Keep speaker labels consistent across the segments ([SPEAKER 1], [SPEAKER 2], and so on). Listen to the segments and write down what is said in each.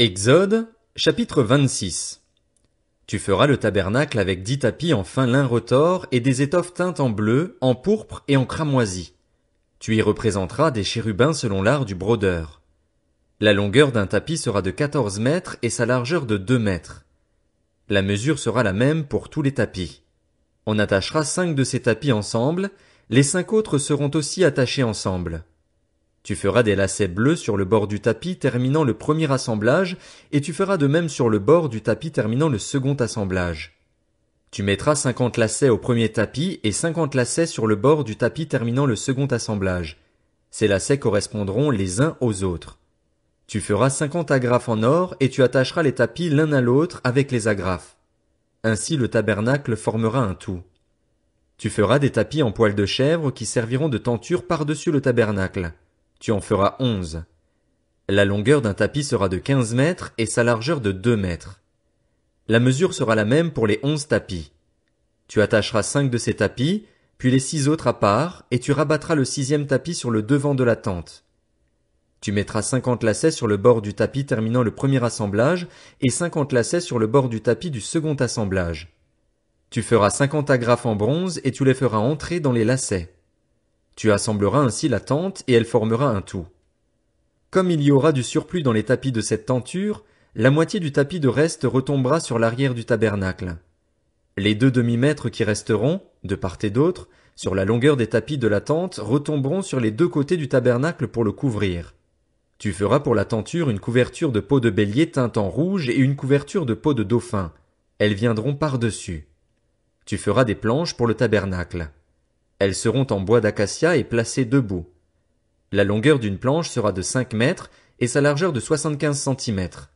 [SPEAKER 1] Exode, chapitre 26. Tu feras le tabernacle avec 10 tapis en fin lin retors et des étoffes teintes en bleu, en pourpre et en cramoisi. Tu y représenteras des chérubins selon l'art du brodeur. La longueur d'un tapis sera de 14 mètres et sa largeur de 2 mètres. La mesure sera la même pour tous les tapis. On attachera 5 de ces tapis ensemble, les 5 autres seront aussi attachés ensemble. Tu feras des lacets bleus sur le bord du tapis terminant le premier assemblage, et tu feras de même sur le bord du tapis terminant le second assemblage. Tu mettras 50 lacets au premier tapis et 50 lacets sur le bord du tapis terminant le second assemblage. Ces lacets correspondront les uns aux autres. Tu feras 50 agrafes en or et tu attacheras les tapis l'un à l'autre avec les agrafes. Ainsi le tabernacle formera un tout. Tu feras des tapis en poil de chèvre qui serviront de tenture par-dessus le tabernacle. Tu en feras 11. La longueur d'un tapis sera de 15 mètres et sa largeur de 2 mètres. La mesure sera la même pour les 11 tapis. Tu attacheras 5 de ces tapis, puis les 6 autres à part, et tu rabattras le 6e tapis sur le devant de la tente. Tu mettras 50 lacets sur le bord du tapis terminant le premier assemblage et 50 lacets sur le bord du tapis du second assemblage. Tu feras 50 agrafes en bronze et tu les feras entrer dans les lacets. Tu assembleras ainsi la tente et elle formera un tout. Comme il y aura du surplus dans les tapis de cette tenture, la moitié du tapis de reste retombera sur l'arrière du tabernacle. Les 2 demi-mètres qui resteront, de part et d'autre, sur la longueur des tapis de la tente retomberont sur les 2 côtés du tabernacle pour le couvrir. Tu feras pour la tenture une couverture de peau de bélier teinte en rouge et une couverture de peau de dauphin. Elles viendront par-dessus. Tu feras des planches pour le tabernacle. Elles seront en bois d'acacia et placées debout. La longueur d'une planche sera de 5 mètres et sa largeur de 75 centimètres.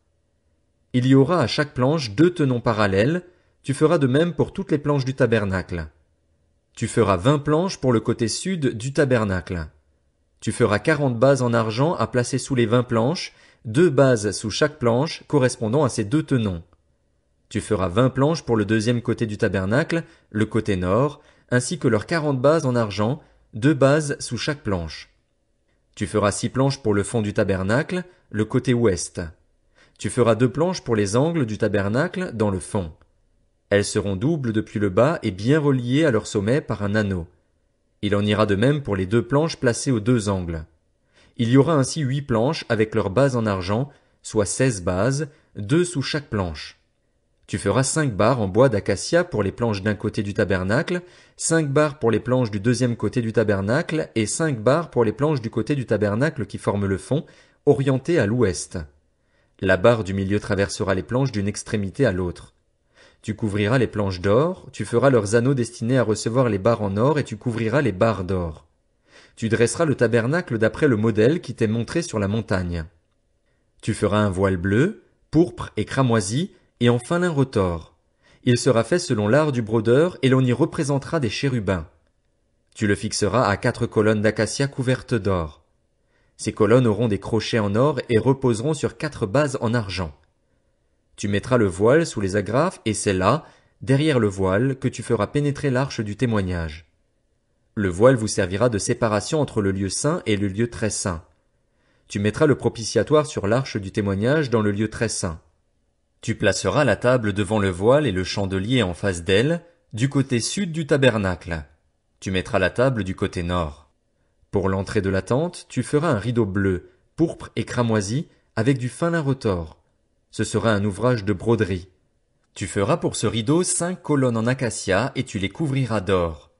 [SPEAKER 1] Il y aura à chaque planche 2 tenons parallèles, tu feras de même pour toutes les planches du tabernacle. Tu feras 20 planches pour le côté sud du tabernacle. Tu feras 40 bases en argent à placer sous les 20 planches, 2 bases sous chaque planche correspondant à ces 2 tenons. Tu feras 20 planches pour le deuxième côté du tabernacle, le côté nord, ainsi que leurs 40 bases en argent, 2 bases sous chaque planche. Tu feras 6 planches pour le fond du tabernacle, le côté ouest. Tu feras 2 planches pour les angles du tabernacle dans le fond. Elles seront doubles depuis le bas et bien reliées à leur sommet par un anneau. Il en ira de même pour les 2 planches placées aux 2 angles. Il y aura ainsi 8 planches avec leurs bases en argent, soit 16 bases, 2 sous chaque planche. Tu feras 5 barres en bois d'acacia pour les planches d'un côté du tabernacle, 5 barres pour les planches du deuxième côté du tabernacle et 5 barres pour les planches du côté du tabernacle qui forment le fond, orientées à l'ouest. La barre du milieu traversera les planches d'une extrémité à l'autre. Tu couvriras les planches d'or, tu feras leurs anneaux destinés à recevoir les barres en or et tu couvriras les barres d'or. Tu dresseras le tabernacle d'après le modèle qui t'est montré sur la montagne. Tu feras un voile bleu, pourpre et cramoisi, et en fin lin retors. Il sera fait selon l'art du brodeur et l'on y représentera des chérubins. Tu le fixeras à 4 colonnes d'acacia couvertes d'or. Ces colonnes auront des crochets en or et reposeront sur 4 bases en argent. Tu mettras le voile sous les agrafes et c'est là, derrière le voile, que tu feras pénétrer l'arche du témoignage. Le voile vous servira de séparation entre le lieu saint et le lieu très saint. Tu mettras le propitiatoire sur l'arche du témoignage dans le lieu très saint. Tu placeras la table devant le voile et le chandelier en face d'elle, du côté sud du tabernacle. Tu mettras la table du côté nord. Pour l'entrée de la tente, tu feras un rideau bleu, pourpre et cramoisi, avec du fin lin retors. Ce sera un ouvrage de broderie. Tu feras pour ce rideau 5 colonnes en acacia et tu les couvriras d'or.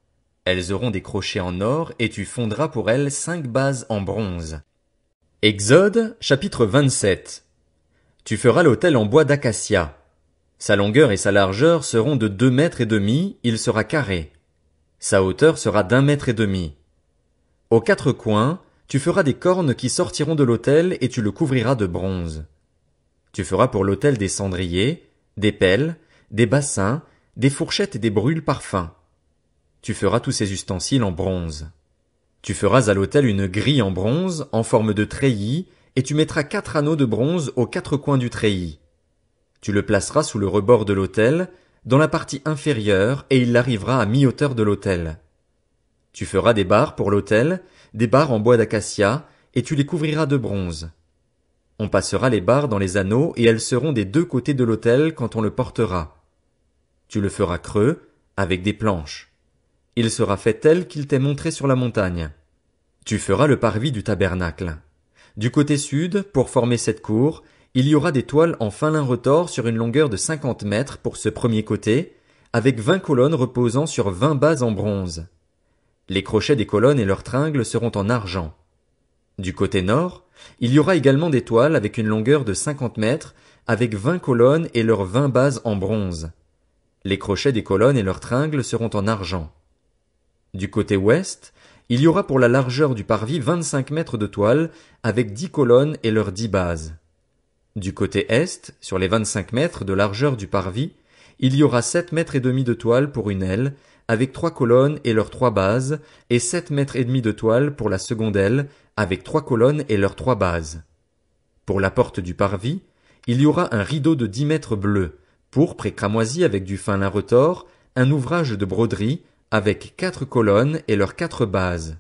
[SPEAKER 1] Elles auront des crochets en or et tu fondras pour elles 5 bases en bronze. Exode, chapitre 27. Tu feras l'autel en bois d'acacia. Sa longueur et sa largeur seront de 2 mètres et demi, il sera carré. Sa hauteur sera d'1 mètre et demi. Aux 4 coins, tu feras des cornes qui sortiront de l'autel et tu le couvriras de bronze. Tu feras pour l'autel des cendriers, des pelles, des bassins, des fourchettes et des brûle-parfums. Tu feras tous ces ustensiles en bronze. Tu feras à l'autel une grille en bronze, en forme de treillis, et tu mettras 4 anneaux de bronze aux 4 coins du treillis. Tu le placeras sous le rebord de l'autel, dans la partie inférieure, et il arrivera à mi-hauteur de l'autel. Tu feras des barres pour l'autel, des barres en bois d'acacia, et tu les couvriras de bronze. On passera les barres dans les anneaux et elles seront des deux côtés de l'autel quand on le portera. Tu le feras creux, avec des planches. Il sera fait tel qu'il t'est montré sur la montagne. Tu feras le parvis du tabernacle. Du côté sud, pour former cette cour, il y aura des toiles en fin lin retors sur une longueur de 50 mètres pour ce premier côté, avec 20 colonnes reposant sur 20 bases en bronze. Les crochets des colonnes et leurs tringles seront en argent. Du côté nord, il y aura également des toiles avec une longueur de 50 mètres, avec 20 colonnes et leurs 20 bases en bronze. Les crochets des colonnes et leurs tringles seront en argent. Du côté ouest, il y aura pour la largeur du parvis 25 mètres de toile, avec 10 colonnes et leurs 10 bases. Du côté est, sur les 25 mètres de largeur du parvis, il y aura 7 mètres et demi de toile pour une aile, avec 3 colonnes et leurs 3 bases, et 7 mètres et demi de toile pour la seconde aile, avec 3 colonnes et leurs 3 bases. Pour la porte du parvis, il y aura un rideau de 10 mètres bleu, pourpre et cramoisi avec du fin lin retors, un ouvrage de broderie, avec 4 colonnes et leurs 4 bases.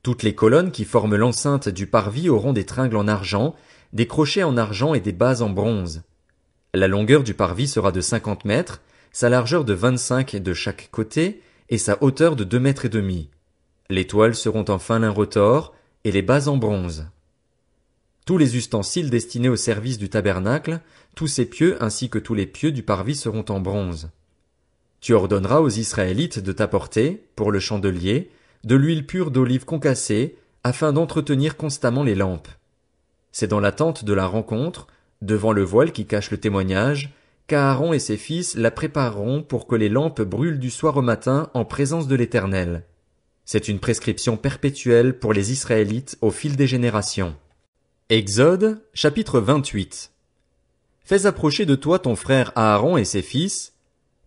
[SPEAKER 1] Toutes les colonnes qui forment l'enceinte du parvis auront des tringles en argent, des crochets en argent et des bases en bronze. La longueur du parvis sera de 50 mètres, sa largeur de 25 de chaque côté, et sa hauteur de 2 mètres et demi. Les toiles seront en fin lin retors, et les bases en bronze. Tous les ustensiles destinés au service du tabernacle, tous ses pieux ainsi que tous les pieux du parvis seront en bronze. Tu ordonneras aux Israélites de t'apporter, pour le chandelier, de l'huile pure d'olive concassée, afin d'entretenir constamment les lampes. C'est dans la tente de la rencontre, devant le voile qui cache le témoignage, qu'Aaron et ses fils la prépareront pour que les lampes brûlent du soir au matin en présence de l'Éternel. C'est une prescription perpétuelle pour les Israélites au fil des générations. Exode, chapitre 28. Fais approcher de toi ton frère Aaron et ses fils,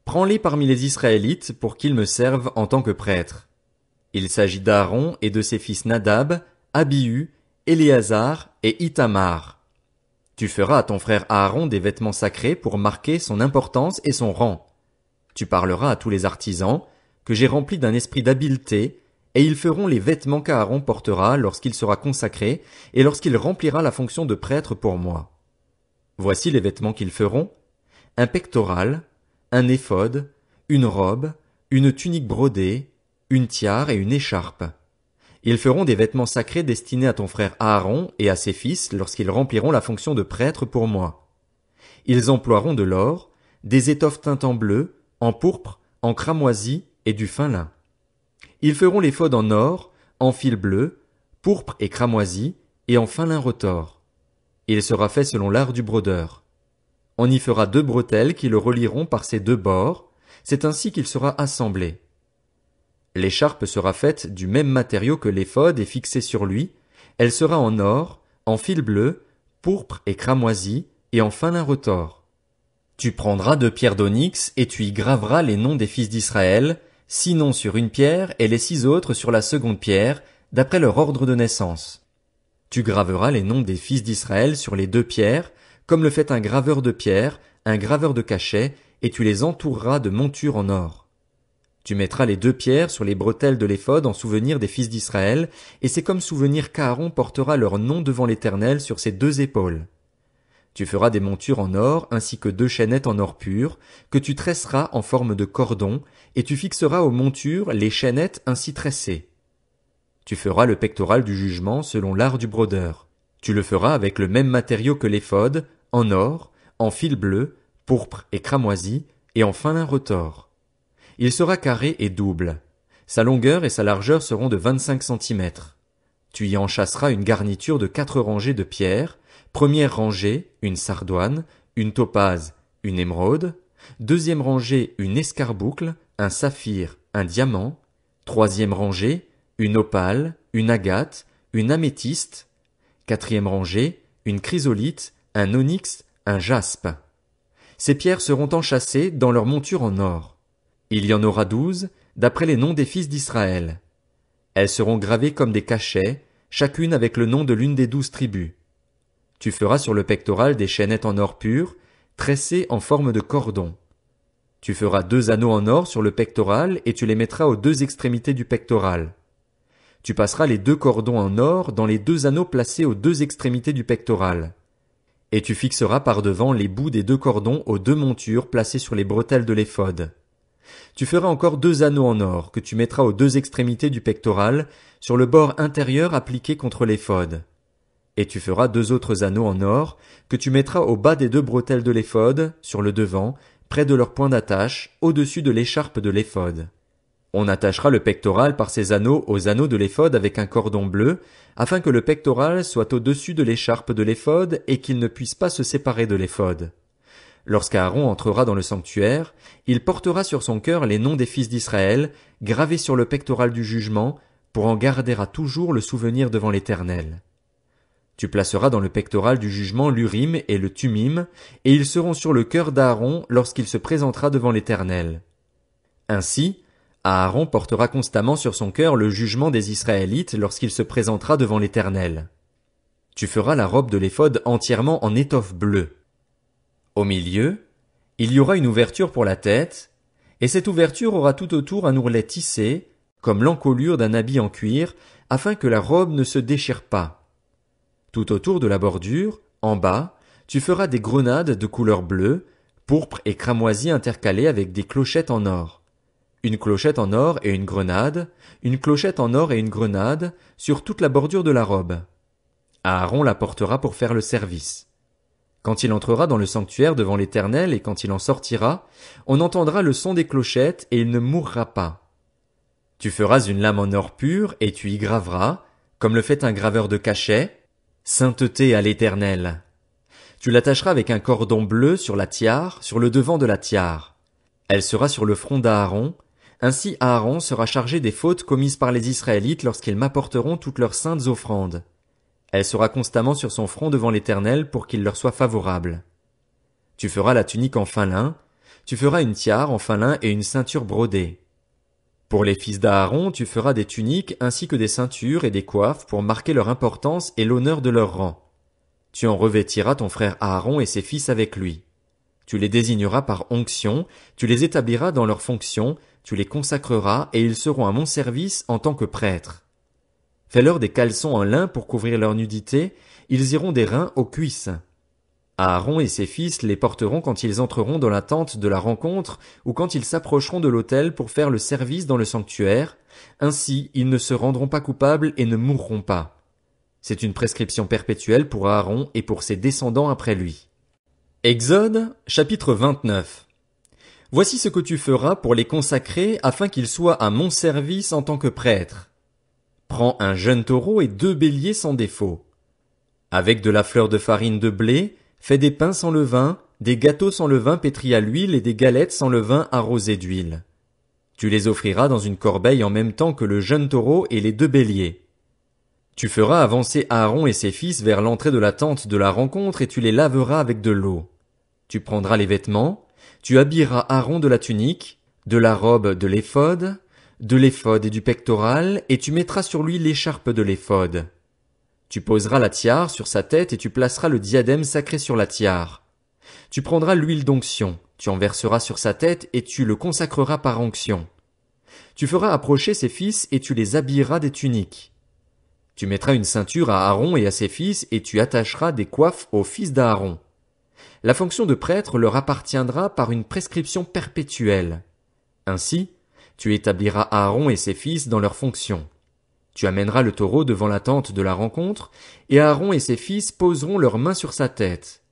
[SPEAKER 1] prends-les parmi les Israélites pour qu'ils me servent en tant que prêtres. Il s'agit d'Aaron et de ses fils Nadab, Abihu, Éléazar et Ithamar. Tu feras à ton frère Aaron des vêtements sacrés pour marquer son importance et son rang. Tu parleras à tous les artisans, que j'ai remplis d'un esprit d'habileté, et ils feront les vêtements qu'Aaron portera lorsqu'il sera consacré et lorsqu'il remplira la fonction de prêtre pour moi. Voici les vêtements qu'ils feront: un pectoral, un éphod, une robe, une tunique brodée, une tiare et une écharpe. Ils feront des vêtements sacrés destinés à ton frère Aaron et à ses fils lorsqu'ils rempliront la fonction de prêtre pour moi. Ils emploieront de l'or, des étoffes teintes en bleu, en pourpre, en cramoisi et du fin lin. Ils feront l'éphod en or, en fil bleu, pourpre et cramoisi, et en fin lin retors. Il sera fait selon l'art du brodeur. On y fera 2 bretelles qui le relieront par ses 2 bords, c'est ainsi qu'il sera assemblé. L'écharpe sera faite du même matériau que l'éphod et fixée sur lui, elle sera en or, en fil bleu, pourpre et cramoisi, et en fin lin retors. Tu prendras 2 pierres d'onyx et tu y graveras les noms des fils d'Israël, 6 noms sur une pierre et les 6 autres sur la seconde pierre, d'après leur ordre de naissance. Tu graveras les noms des fils d'Israël sur les 2 pierres, comme le fait un graveur de pierre, un graveur de cachet, et tu les entoureras de montures en or. Tu mettras les 2 pierres sur les bretelles de l'éphod en souvenir des fils d'Israël, et c'est comme souvenir qu'Aaron portera leur nom devant l'Éternel sur ses 2 épaules. Tu feras des montures en or ainsi que 2 chaînettes en or pur, que tu tresseras en forme de cordon, et tu fixeras aux montures les chaînettes ainsi tressées. Tu feras le pectoral du jugement selon l'art du brodeur. Tu le feras avec le même matériau que l'éphod, en or, en fil bleu, pourpre et cramoisi, et en fin lin retors. Il sera carré et double. Sa longueur et sa largeur seront de 25 centimètres. Tu y enchâsseras une garniture de 4 rangées de pierres. Première rangée, une sardoine, une topaze, une émeraude. Deuxième rangée, une escarboucle, un saphir, un diamant. Troisième rangée, une opale, une agate, une améthyste. Quatrième rangée, une chrysolite, un onyx, un jaspe. Ces pierres seront enchâssées dans leur monture en or. Il y en aura 12, d'après les noms des fils d'Israël. Elles seront gravées comme des cachets, chacune avec le nom de l'une des 12 tribus. Tu feras sur le pectoral des chaînettes en or pur, tressées en forme de cordon. Tu feras 2 anneaux en or sur le pectoral et tu les mettras aux 2 extrémités du pectoral. Tu passeras les 2 cordons en or dans les 2 anneaux placés aux 2 extrémités du pectoral. Et tu fixeras par devant les bouts des 2 cordons aux 2 montures placées sur les bretelles de l'éphod. Tu feras encore 2 anneaux en or que tu mettras aux 2 extrémités du pectoral, sur le bord intérieur appliqué contre l'éphod. Et tu feras 2 autres anneaux en or que tu mettras au bas des 2 bretelles de l'éphod, sur le devant, près de leur point d'attache, au-dessus de l'écharpe de l'éphod. On attachera le pectoral par ces anneaux aux anneaux de l'éphod avec un cordon bleu, afin que le pectoral soit au-dessus de l'écharpe de l'éphod et qu'il ne puisse pas se séparer de l'éphod. Lorsqu'Aaron entrera dans le sanctuaire, il portera sur son cœur les noms des fils d'Israël, gravés sur le pectoral du jugement, pour en garder à toujours le souvenir devant l'Éternel. Tu placeras dans le pectoral du jugement l'Urim et le Tumim, et ils seront sur le cœur d'Aaron lorsqu'il se présentera devant l'Éternel. Ainsi, Aaron portera constamment sur son cœur le jugement des Israélites lorsqu'il se présentera devant l'Éternel. Tu feras la robe de l'éphod entièrement en étoffe bleue. Au milieu, il y aura une ouverture pour la tête, et cette ouverture aura tout autour un ourlet tissé, comme l'encolure d'un habit en cuir, afin que la robe ne se déchire pas. Tout autour de la bordure, en bas, tu feras des grenades de couleur bleue, pourpre et cramoisie intercalées avec des clochettes en or. Une clochette en or et une grenade, une clochette en or et une grenade, sur toute la bordure de la robe. Aaron la portera pour faire le service. Quand il entrera dans le sanctuaire devant l'Éternel et quand il en sortira, on entendra le son des clochettes et il ne mourra pas. Tu feras une lame en or pur et tu y graveras, comme le fait un graveur de cachet, Sainteté à l'Éternel. Tu l'attacheras avec un cordon bleu sur la tiare, sur le devant de la tiare. Elle sera sur le front d'Aaron. Ainsi Aaron sera chargé des fautes commises par les Israélites lorsqu'ils m'apporteront toutes leurs saintes offrandes. Elle sera constamment sur son front devant l'Éternel pour qu'il leur soit favorable. Tu feras la tunique en fin lin, tu feras une tiare en fin lin et une ceinture brodée. Pour les fils d'Aaron, tu feras des tuniques ainsi que des ceintures et des coiffes pour marquer leur importance et l'honneur de leur rang. Tu en revêtiras ton frère Aaron et ses fils avec lui. Tu les désigneras par onction, tu les établiras dans leurs fonctions, tu les consacreras et ils seront à mon service en tant que prêtres. Fais-leur des caleçons en lin pour couvrir leur nudité, ils iront des reins aux cuisses. Aaron et ses fils les porteront quand ils entreront dans la tente de la rencontre ou quand ils s'approcheront de l'autel pour faire le service dans le sanctuaire, ainsi ils ne se rendront pas coupables et ne mourront pas. C'est une prescription perpétuelle pour Aaron et pour ses descendants après lui. Exode, chapitre 29. Voici ce que tu feras pour les consacrer afin qu'ils soient à mon service en tant que prêtres. Prends un jeune taureau et 2 béliers sans défaut. Avec de la fleur de farine de blé, fais des pains sans levain, des gâteaux sans levain pétris à l'huile et des galettes sans levain arrosées d'huile. Tu les offriras dans une corbeille en même temps que le jeune taureau et les 2 béliers. Tu feras avancer Aaron et ses fils vers l'entrée de la tente de la rencontre et tu les laveras avec de l'eau. Tu prendras les vêtements, tu habilleras Aaron de la tunique, de la robe de l'éphod et du pectoral, et tu mettras sur lui l'écharpe de l'éphod. Tu poseras la tiare sur sa tête et tu placeras le diadème sacré sur la tiare. Tu prendras l'huile d'onction, tu en verseras sur sa tête et tu le consacreras par onction. Tu feras approcher ses fils et tu les habilleras des tuniques. Tu mettras une ceinture à Aaron et à ses fils et tu attacheras des coiffes aux fils d'Aaron. La fonction de prêtre leur appartiendra par une prescription perpétuelle. Ainsi, tu établiras Aaron et ses fils dans leurs fonctions. Tu amèneras le taureau devant la tente de la rencontre, et Aaron et ses fils poseront leurs mains sur sa tête.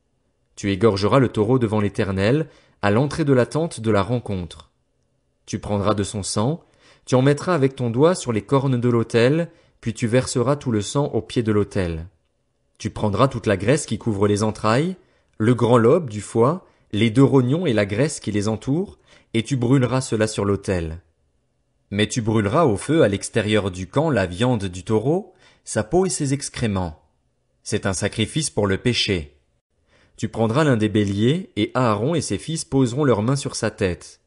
[SPEAKER 1] Tu égorgeras le taureau devant l'Éternel, à l'entrée de la tente de la rencontre. Tu prendras de son sang, tu en mettras avec ton doigt sur les cornes de l'autel, puis tu verseras tout le sang au pied de l'autel. Tu prendras toute la graisse qui couvre les entrailles, le grand lobe du foie, les 2 rognons et la graisse qui les entoure, et tu brûleras cela sur l'autel. Mais tu brûleras au feu à l'extérieur du camp la viande du taureau, sa peau et ses excréments. C'est un sacrifice pour le péché. Tu prendras l'un des béliers, et Aaron et ses fils poseront leurs mains sur sa tête.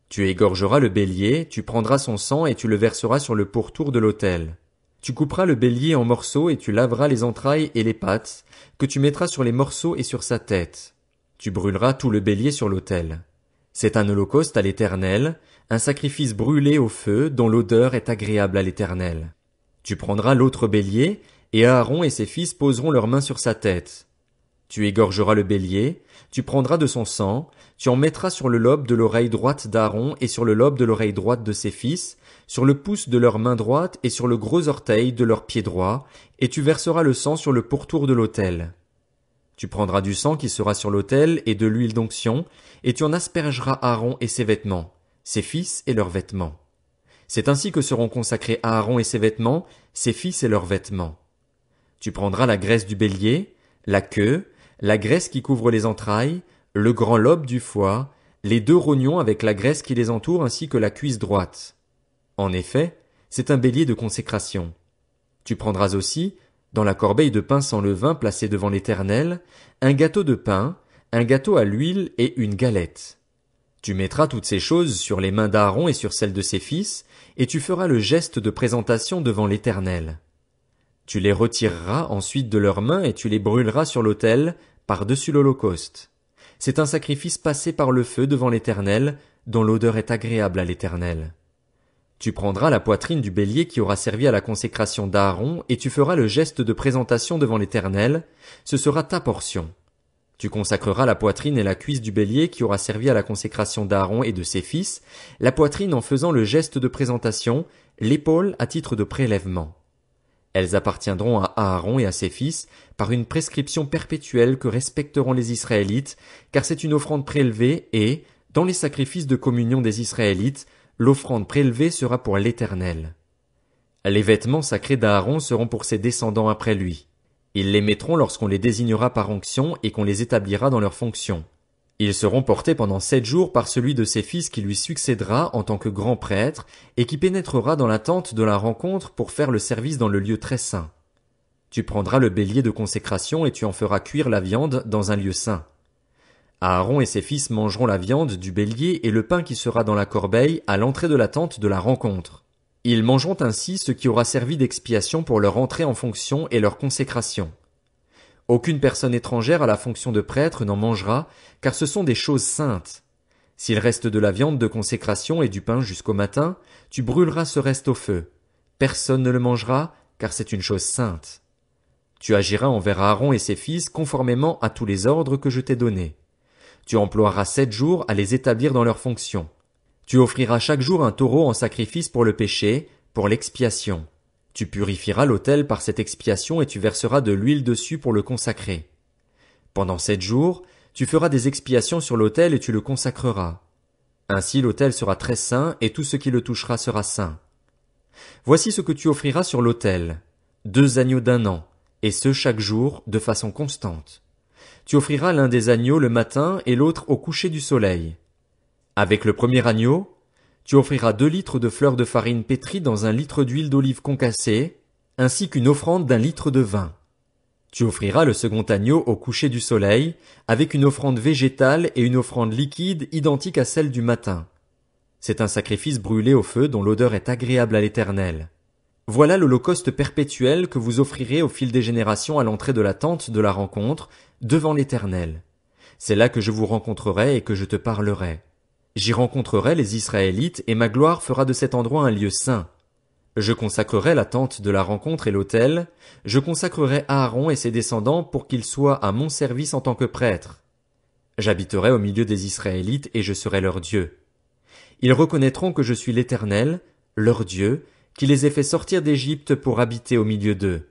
[SPEAKER 1] Tu égorgeras le bélier, tu prendras son sang et tu le verseras sur le pourtour de l'autel. Tu couperas le bélier en morceaux et tu laveras les entrailles et les pattes, que tu mettras sur les morceaux et sur sa tête. Tu brûleras tout le bélier sur l'autel. C'est un holocauste à l'Éternel, un sacrifice brûlé au feu dont l'odeur est agréable à l'Éternel. Tu prendras l'autre bélier, et Aaron et ses fils poseront leurs mains sur sa tête. Tu égorgeras le bélier, tu prendras de son sang, tu en mettras sur le lobe de l'oreille droite d'Aaron et sur le lobe de l'oreille droite de ses fils, sur le pouce de leur main droite et sur le gros orteil de leur pied droit, et tu verseras le sang sur le pourtour de l'autel. Tu prendras du sang qui sera sur l'autel et de l'huile d'onction, et tu en aspergeras Aaron et ses vêtements, ses fils et leurs vêtements. C'est ainsi que seront consacrés Aaron et ses vêtements, ses fils et leurs vêtements. Tu prendras la graisse du bélier, la queue, la graisse qui couvre les entrailles, le grand lobe du foie, les 2 rognons avec la graisse qui les entoure ainsi que la cuisse droite. En effet, c'est un bélier de consécration. Tu prendras aussi, dans la corbeille de pain sans levain placée devant l'Éternel, un gâteau de pain, un gâteau à l'huile et une galette. Tu mettras toutes ces choses sur les mains d'Aaron et sur celles de ses fils, et tu feras le geste de présentation devant l'Éternel. Tu les retireras ensuite de leurs mains et tu les brûleras sur l'autel, par-dessus l'holocauste. C'est un sacrifice passé par le feu devant l'Éternel, dont l'odeur est agréable à l'Éternel. Tu prendras la poitrine du bélier qui aura servi à la consécration d'Aaron, et tu feras le geste de présentation devant l'Éternel, ce sera ta portion. Tu consacreras la poitrine et la cuisse du bélier qui aura servi à la consécration d'Aaron et de ses fils, la poitrine en faisant le geste de présentation, l'épaule à titre de prélèvement. Elles appartiendront à Aaron et à ses fils par une prescription perpétuelle que respecteront les Israélites, car c'est une offrande prélevée et, dans les sacrifices de communion des Israélites, l'offrande prélevée sera pour l'Éternel. Les vêtements sacrés d'Aaron seront pour ses descendants après lui. Ils les mettront lorsqu'on les désignera par onction et qu'on les établira dans leurs fonctions. Ils seront portés pendant 7 jours par celui de ses fils qui lui succédera en tant que grand prêtre et qui pénétrera dans la tente de la rencontre pour faire le service dans le lieu très saint. Tu prendras le bélier de consécration et tu en feras cuire la viande dans un lieu saint. Aaron et ses fils mangeront la viande du bélier et le pain qui sera dans la corbeille à l'entrée de la tente de la rencontre. Ils mangeront ainsi ce qui aura servi d'expiation pour leur entrée en fonction et leur consécration. Aucune personne étrangère à la fonction de prêtre n'en mangera, car ce sont des choses saintes. S'il reste de la viande de consécration et du pain jusqu'au matin, tu brûleras ce reste au feu. Personne ne le mangera, car c'est une chose sainte. Tu agiras envers Aaron et ses fils conformément à tous les ordres que je t'ai donnés. Tu emploieras 7 jours à les établir dans leurs fonctions. Tu offriras chaque jour un taureau en sacrifice pour le péché, pour l'expiation. Tu purifieras l'autel par cette expiation et tu verseras de l'huile dessus pour le consacrer. Pendant 7 jours, tu feras des expiations sur l'autel et tu le consacreras. Ainsi l'autel sera très saint et tout ce qui le touchera sera saint. Voici ce que tu offriras sur l'autel. 2 agneaux d'1 an, et ce chaque jour, de façon constante. Tu offriras l'un des agneaux le matin et l'autre au coucher du soleil. Avec le premier agneau, tu offriras 2 litres de fleurs de farine pétrie dans 1 litre d'huile d'olive concassée, ainsi qu'une offrande d'1 litre de vin. Tu offriras le second agneau au coucher du soleil, avec une offrande végétale et une offrande liquide identique à celle du matin. C'est un sacrifice brûlé au feu dont l'odeur est agréable à l'Éternel. Voilà l'holocauste perpétuel que vous offrirez au fil des générations à l'entrée de la tente de la rencontre, devant l'Éternel. C'est là que je vous rencontrerai et que je te parlerai. J'y rencontrerai les Israélites et ma gloire fera de cet endroit un lieu saint. Je consacrerai la tente de la rencontre et l'autel, je consacrerai Aaron et ses descendants pour qu'ils soient à mon service en tant que prêtres. J'habiterai au milieu des Israélites et je serai leur Dieu. Ils reconnaîtront que je suis l'Éternel, leur Dieu, qui les ai fait sortir d'Égypte pour habiter au milieu d'eux.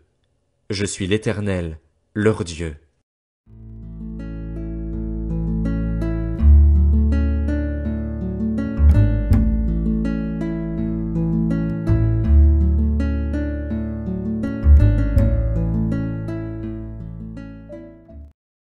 [SPEAKER 1] Je suis l'Éternel, leur Dieu.